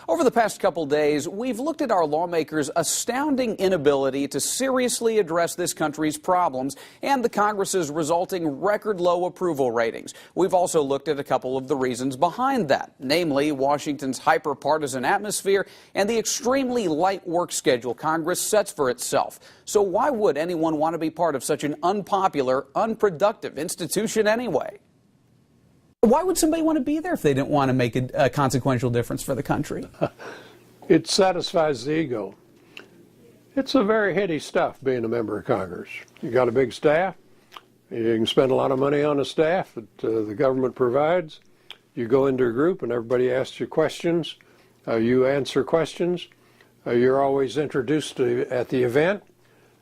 Over the past couple days, we've looked at our lawmakers' astounding inability to seriously address this country's problems and the Congress's resulting record-low approval ratings. We've also looked at a couple of the reasons behind that, namely Washington's hyper-partisan atmosphere and the extremely light work schedule Congress sets for itself. So why would anyone want to be part of such an unpopular, unproductive institution anyway? Why would somebody want to be there if they didn't want to make a consequential difference for the country? It satisfies the ego. It's a very heady stuff being a member of Congress. You got a big staff. You can spend a lot of money on a staff that the government provides. You go into a group and everybody asks you questions. You answer questions. You're always introduced at the event.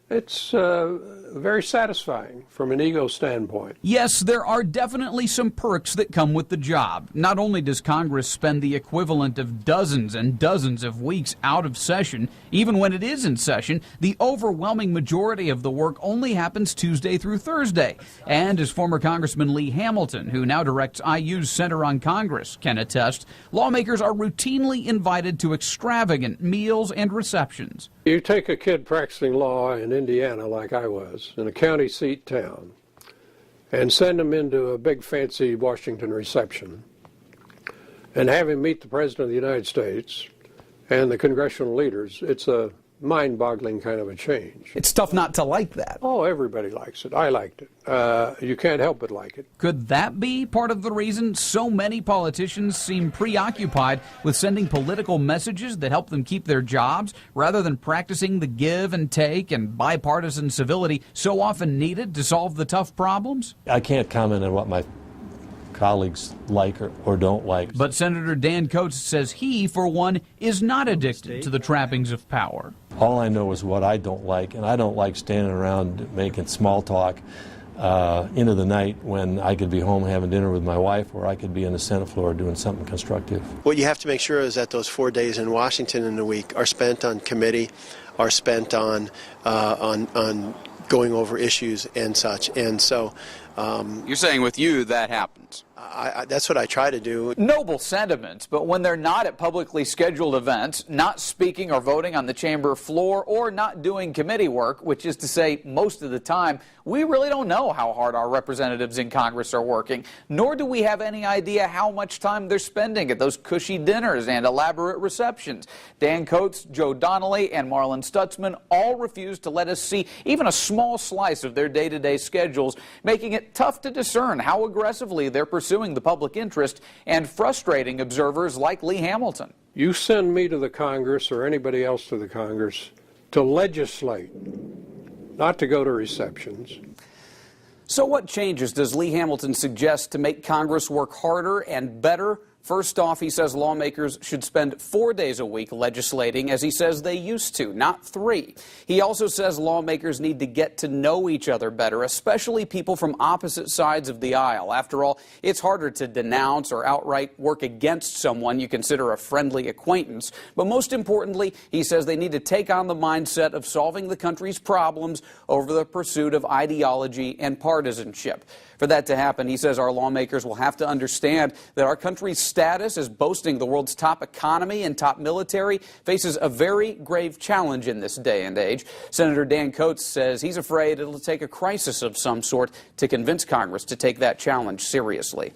It's very satisfying from an ego standpoint. Yes, there are definitely some perks that come with the job. Not only does Congress spend the equivalent of dozens and dozens of weeks out of session, even when it is in session, the overwhelming majority of the work only happens Tuesday through Thursday. And as former Congressman Lee Hamilton, who now directs IU's Center on Congress, can attest, lawmakers are routinely invited to extravagant meals and receptions. You take a kid practicing law in Indiana, like I was, in a county seat town, and send him into a big fancy Washington reception and have him meet the President of the United States and the congressional leaders. It's a mind-boggling kind of a change. It's tough not to like that. Oh, everybody likes it. I liked it. You can't help but like it. Could that be part of the reason so many politicians seem preoccupied with sending political messages that help them keep their jobs rather than practicing the give and take and bipartisan civility so often needed to solve the tough problems? I can't comment on what my colleagues like or don't like. But Senator Dan Coates says he, for one, is not addicted to the trappings of power. All I know is what I don't like, and I don't like standing around making small talk into the night when I could be home having dinner with my wife, or I could be on the Senate floor doing something constructive. What you have to make sure is that those 4 days in Washington in a week are spent on committee, are spent on going over issues and such. And so You're saying with you that happens? That's what I try to do. Noble sentiments, but when they're not at publicly scheduled events, not speaking or voting on the chamber floor, or not doing committee work, which is to say most of the time, we really don't know how hard our representatives in Congress are working, nor do we have any idea how much time they're spending at those cushy dinners and elaborate receptions. Dan Coates, Joe Donnelly, and Marlin Stutzman all refuse to let us see even a small slice of their day-to-day schedules, making it tough to discern how aggressively they're pursuing the public interest and frustrating observers like Lee Hamilton. You send me to the Congress or anybody else to the Congress to legislate, not to go to receptions. So what changes does Lee Hamilton suggest to make Congress work harder and better? First off, he says lawmakers should spend 4 days a week legislating, as he says they used to, not 3. He also says lawmakers need to get to know each other better, especially people from opposite sides of the aisle. After all, it's harder to denounce or outright work against someone you consider a friendly acquaintance. But most importantly, he says they need to take on the mindset of solving the country's problems over the pursuit of ideology and partisanship. For that to happen, he says our lawmakers will have to understand that our country's status as boasting the world's top economy and top military faces a very grave challenge in this day and age. Senator Dan Coates says he's afraid it'll take a crisis of some sort to convince Congress to take that challenge seriously.